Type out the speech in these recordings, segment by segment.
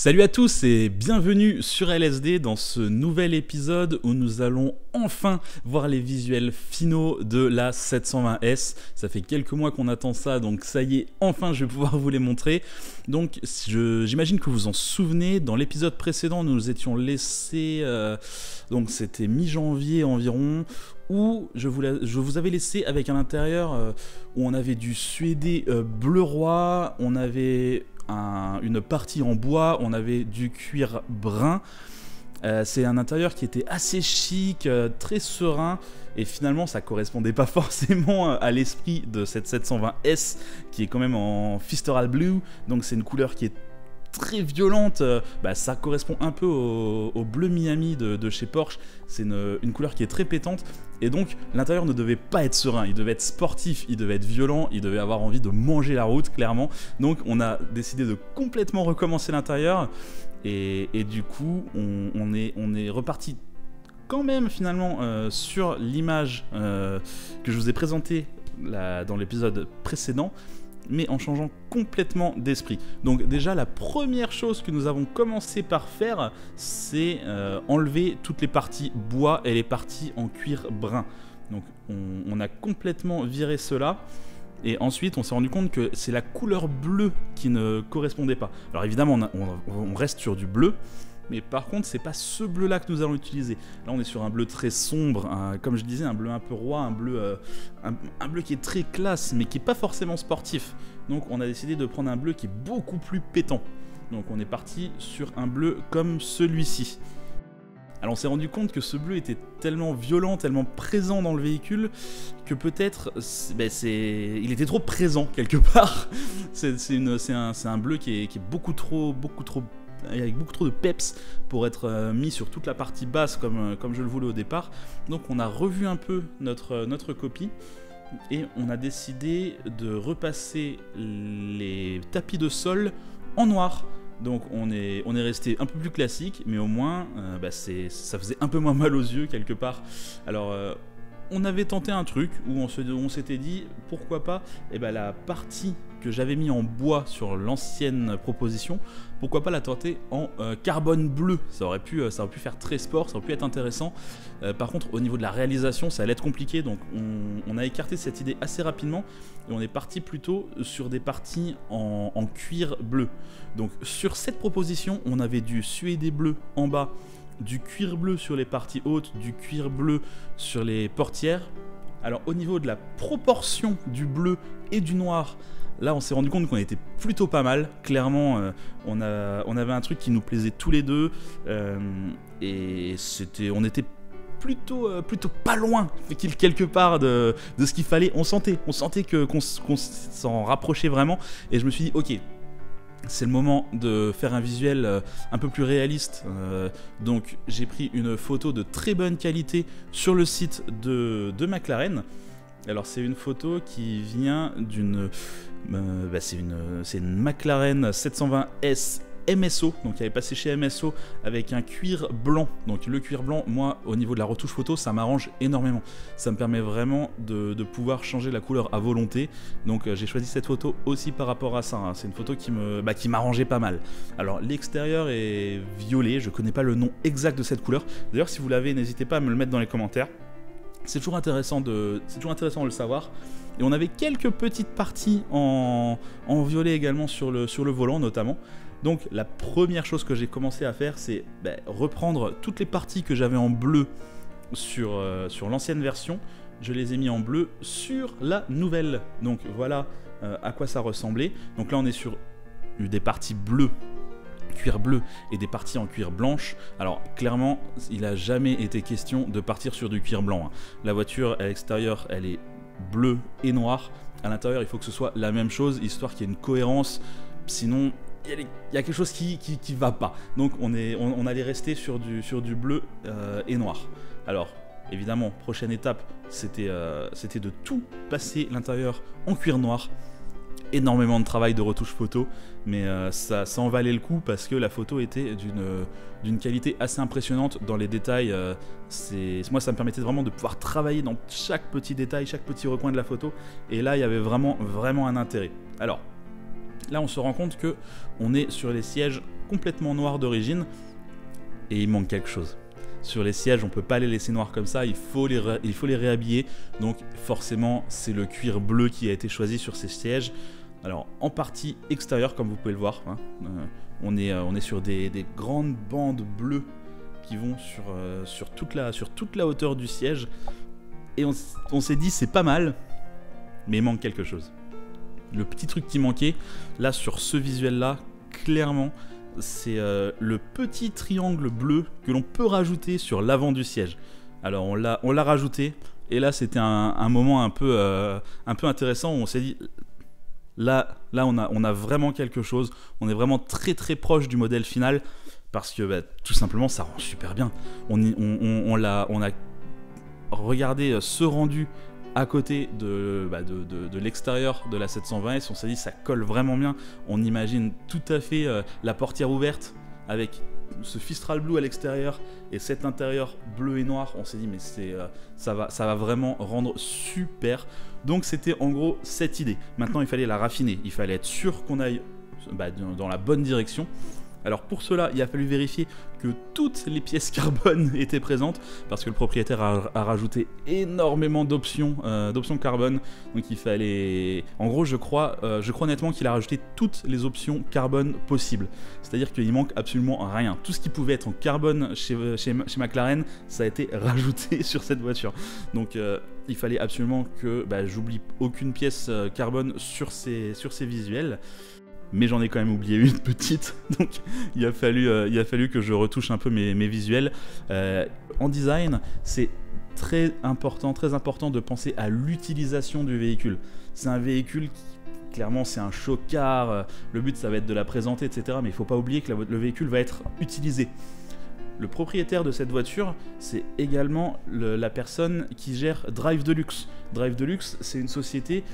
Salut à tous et bienvenue sur LSD dans ce nouvel épisode où nous allons enfin voir les visuels finaux de la 720S. Ça fait quelques mois qu'on attend ça, donc ça y est, enfin je vais pouvoir vous les montrer. Donc j'imagine que vous vous en souvenez, dans l'épisode précédent nous nous étions laissés, donc c'était mi-janvier environ, où je vous avais laissé avec un intérieur où on avait du suédé bleu roi, on avait une partie en bois, on avait du cuir brun. C'est un intérieur qui était assez chic, très serein, et finalement ça correspondait pas forcément à l'esprit de cette 720S qui est quand même en Fisteral Blue, donc c'est une couleur qui est très violente. Ça correspond un peu au bleu Miami de chez Porsche. C'est une couleur qui est très pétante, et donc l'intérieur ne devait pas être serein, il devait être sportif, il devait être violent, il devait avoir envie de manger la route clairement. Donc on a décidé de complètement recommencer l'intérieur, et du coup on est reparti quand même finalement sur l'image que je vous ai présentée dans l'épisode précédent, mais en changeant complètement d'esprit. Donc déjà, la première chose que nous avons commencé par faire, c'est enlever toutes les parties bois et les parties en cuir brun. Donc on a complètement viré cela, et ensuite on s'est rendu compte que c'est la couleur bleue qui ne correspondait pas. Alors évidemment on reste sur du bleu, mais par contre c'est pas ce bleu là que nous allons utiliser. Là on est sur un bleu très sombre, comme je disais, un bleu un peu roi, un bleu qui est très classe mais qui est pas forcément sportif. Donc on a décidé de prendre un bleu qui est beaucoup plus pétant. Donc on est parti sur un bleu comme celui-ci. Alors on s'est rendu compte que ce bleu était tellement violent, tellement présent dans le véhicule, que peut-être il était trop présent quelque part. C'est un bleu qui est beaucoup trop avec beaucoup trop de peps pour être mis sur toute la partie basse comme je le voulais au départ. Donc on a revu un peu notre copie, et on a décidé de repasser les tapis de sol en noir. Donc on est resté un peu plus classique, mais au moins ça faisait un peu moins mal aux yeux quelque part. Alors on avait tenté un truc où on s'était dit pourquoi pas la partie que j'avais mis en bois sur l'ancienne proposition, pourquoi pas la tenter en carbone bleu. Ça aurait pu faire très sport, ça aurait pu être intéressant. Par contre au niveau de la réalisation ça allait être compliqué, donc on a écarté cette idée assez rapidement, et on est parti plutôt sur des parties en cuir bleu. Donc sur cette proposition on avait du suédé bleu en bas, du cuir bleu sur les parties hautes, du cuir bleu sur les portières. Alors au niveau de la proportion du bleu et du noir, là on s'est rendu compte qu'on était plutôt pas mal. Clairement on avait un truc qui nous plaisait tous les deux, et on était plutôt pas loin quelque part de ce qu'il fallait. On sentait qu'on s'en rapprochait vraiment, et je me suis dit ok, c'est le moment de faire un visuel un peu plus réaliste. Donc j'ai pris une photo de très bonne qualité sur le site de McLaren. Alors c'est une photo qui vient c'est une McLaren 720S MSO, donc elle est passée chez MSO avec un cuir blanc. Donc le cuir blanc, moi au niveau de la retouche photo, ça m'arrange énormément. Ça me permet vraiment de pouvoir changer la couleur à volonté. Donc j'ai choisi cette photo aussi par rapport à ça, hein. C'est une photo qui m'arrangeait pas mal. Alors l'extérieur est violet, je connais pas le nom exact de cette couleur. D'ailleurs si vous l'avez, n'hésitez pas à me le mettre dans les commentaires. C'est toujours intéressant de le savoir. Et on avait quelques petites parties en violet également sur le volant notamment. Donc la première chose que j'ai commencé à faire, c'est reprendre toutes les parties que j'avais en bleu sur l'ancienne version. Je les ai mis en bleu sur la nouvelle. Donc voilà à quoi ça ressemblait. Donc là on est sur des parties bleues, cuir bleu, et des parties en cuir blanche. Alors clairement il n'a jamais été question de partir sur du cuir blanc, hein. La voiture à l'extérieur elle est bleue et noire. À l'intérieur il faut que ce soit la même chose, histoire qu'il y ait une cohérence. Sinon il y a quelque chose qui va pas. Donc on allait rester sur du bleu et noir. Alors évidemment prochaine étape c'était de tout passer l'intérieur en cuir noir. Énormément de travail de retouche photo, mais ça en valait le coup parce que la photo était d'une qualité assez impressionnante dans les détails. Moi ça me permettait vraiment de pouvoir travailler dans chaque petit détail, chaque petit recoin de la photo, et là il y avait vraiment un intérêt. Alors là on se rend compte que on est sur les sièges complètement noirs d'origine, et il manque quelque chose. Sur les sièges, on peut pas les laisser noirs comme ça, il faut les réhabiller, donc forcément c'est le cuir bleu qui a été choisi sur ces sièges. Alors en partie extérieure, comme vous pouvez le voir, hein, on est sur des grandes bandes bleues qui vont sur toute la hauteur du siège, et on s'est dit c'est pas mal, mais il manque quelque chose. Le petit truc qui manquait, là sur ce visuel là, clairement, c'est le petit triangle bleu que l'on peut rajouter sur l'avant du siège. Alors on l'a rajouté, et là c'était un moment un peu intéressant où on s'est dit là on a vraiment quelque chose, on est vraiment très très proche du modèle final, parce que tout simplement ça rend super bien. On a regardé ce rendu à côté de l'extérieur de la 720S, on s'est dit ça colle vraiment bien. On imagine tout à fait la portière ouverte avec ce Fistral Blue à l'extérieur et cet intérieur bleu et noir. On s'est dit mais ça va vraiment rendre super. Donc c'était en gros cette idée. Maintenant il fallait la raffiner, il fallait être sûr qu'on aille dans la bonne direction. Alors pour cela, il a fallu vérifier que toutes les pièces carbone étaient présentes, parce que le propriétaire a rajouté énormément d'options carbone. Donc il fallait... En gros, je crois honnêtement qu'il a rajouté toutes les options carbone possibles. C'est-à-dire qu'il manque absolument rien. Tout ce qui pouvait être en carbone chez McLaren, ça a été rajouté sur cette voiture. Donc il fallait absolument que j'oublie aucune pièce carbone sur ces visuels. Mais j'en ai quand même oublié une petite, donc il a fallu que je retouche un peu mes visuels. En design, c'est très important de penser à l'utilisation du véhicule. C'est un véhicule qui, clairement, c'est un show-car, le but ça va être de la présenter, etc. Mais il ne faut pas oublier que le véhicule va être utilisé. Le propriétaire de cette voiture, c'est également la personne qui gère Drive Deluxe. Drive Deluxe, c'est une société,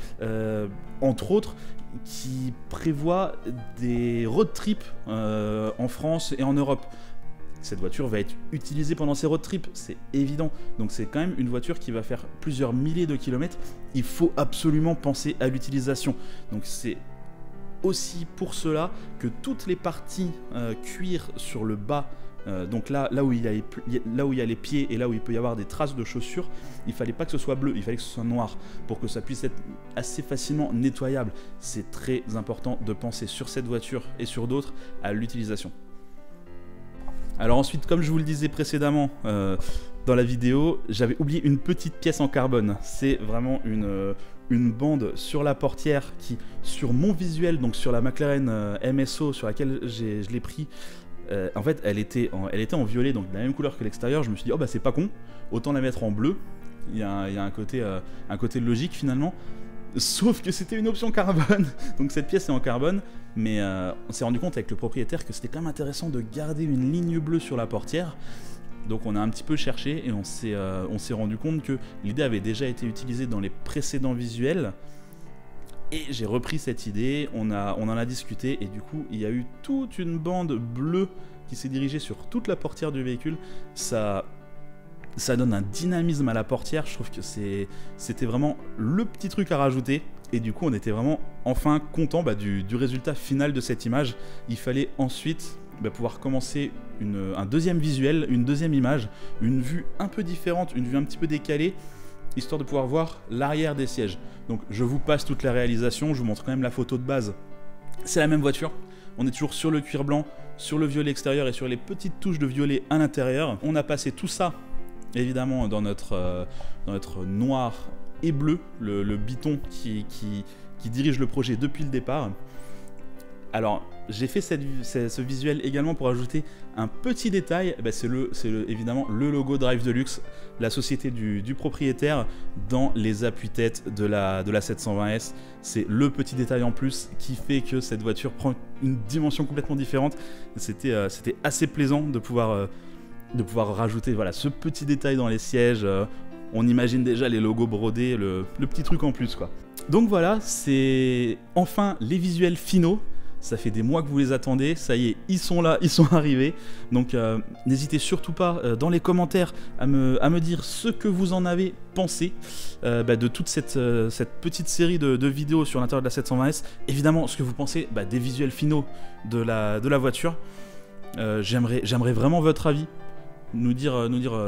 entre autres, qui prévoit des road trips en France et en Europe. Cette voiture va être utilisée pendant ces road trips, c'est évident. Donc c'est quand même une voiture qui va faire plusieurs milliers de kilomètres. Il faut absolument penser à l'utilisation. Donc c'est aussi pour cela que toutes les parties cuir sur le bas, donc là où il y a les pieds et là où il peut y avoir des traces de chaussures, il fallait pas que ce soit bleu, il fallait que ce soit noir pour que ça puisse être assez facilement nettoyable. C'est très important de penser sur cette voiture et sur d'autres à l'utilisation. Alors ensuite, comme je vous le disais précédemment dans la vidéo, j'avais oublié une petite pièce en carbone. C'est vraiment une bande sur la portière qui, sur mon visuel, donc sur la McLaren MSO sur laquelle je l'ai pris, en fait elle était en violet, donc de la même couleur que l'extérieur. Je me suis dit c'est pas con, autant la mettre en bleu. Il y a un côté logique finalement, sauf que c'était une option carbone. Donc cette pièce est en carbone, mais on s'est rendu compte avec le propriétaire que c'était quand même intéressant de garder une ligne bleue sur la portière. Donc on a un petit peu cherché et on s'est rendu compte que l'idée avait déjà été utilisée dans les précédents visuels. Et j'ai repris cette idée, on en a discuté, et du coup il y a eu toute une bande bleue qui s'est dirigée sur toute la portière du véhicule. Ça donne un dynamisme à la portière, je trouve que c'était vraiment le petit truc à rajouter. Et du coup on était vraiment enfin content du résultat final de cette image. Il fallait ensuite pouvoir commencer un deuxième visuel, une deuxième image, une vue un peu différente, une vue un petit peu décalée, histoire de pouvoir voir l'arrière des sièges. Donc je vous passe toute la réalisation, je vous montre quand même la photo de base. C'est la même voiture, on est toujours sur le cuir blanc, sur le violet extérieur et sur les petites touches de violet à l'intérieur. On a passé tout ça évidemment dans notre noir et bleu, le biton qui dirige le projet depuis le départ. Alors j'ai fait ce visuel également pour ajouter un petit détail, c'est évidemment le logo Drive Deluxe, la société du propriétaire, dans les appuis-têtes de la 720S. C'est le petit détail en plus qui fait que cette voiture prend une dimension complètement différente. C'était assez plaisant de pouvoir rajouter ce petit détail dans les sièges. On imagine déjà les logos brodés, le petit truc en plus quoi. Donc voilà, c'est enfin les visuels finaux. ça fait des mois que vous les attendez, ça y est, ils sont là, ils sont arrivés. Donc n'hésitez surtout pas dans les commentaires à me dire ce que vous en avez pensé de toute cette petite série de vidéos sur l'intérieur de la 720S. Évidemment, ce que vous pensez des visuels finaux de la voiture. J'aimerais vraiment votre avis, nous dire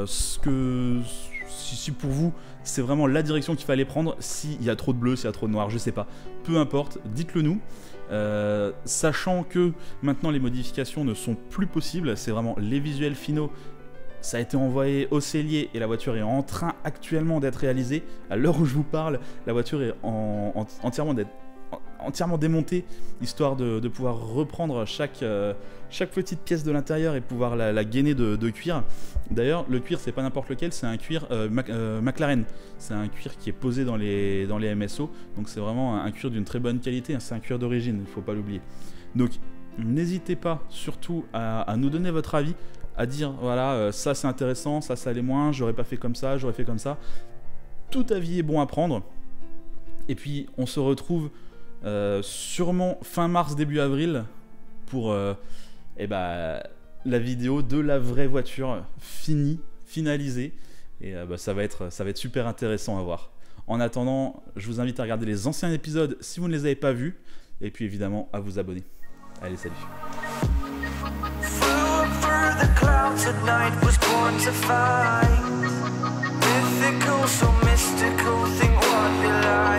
ce que si pour vous c'est vraiment la direction qu'il fallait prendre, s'il y a trop de bleu, s'il y a trop de noir, je sais pas, peu importe, dites-le nous. Sachant que maintenant les modifications ne sont plus possibles, c'est vraiment les visuels finaux. Ça a été envoyé au cellier et la voiture est en train actuellement d'être réalisée. À l'heure où je vous parle, la voiture est entièrement démontée, histoire de pouvoir reprendre chaque petite pièce de l'intérieur et pouvoir la gainer de cuir. D'ailleurs, le cuir, c'est pas n'importe lequel, c'est un cuir McLaren. C'est un cuir qui est posé dans les MSO, donc c'est vraiment un cuir d'une très bonne qualité, c'est un cuir d'origine, il faut pas l'oublier. Donc n'hésitez pas surtout à nous donner votre avis, à dire voilà, ça c'est intéressant, ça l'est moins, j'aurais pas fait comme ça, j'aurais fait comme ça. Tout avis est bon à prendre. Et puis on se retrouve sûrement fin mars, début avril pour la vidéo de la vraie voiture finalisée. Et ça va être super intéressant à voir. En attendant, je vous invite à regarder les anciens épisodes si vous ne les avez pas vus. Et puis évidemment à vous abonner. Allez, salut. The clouds at night was born to fight. Mythical, so mystical, think what you like.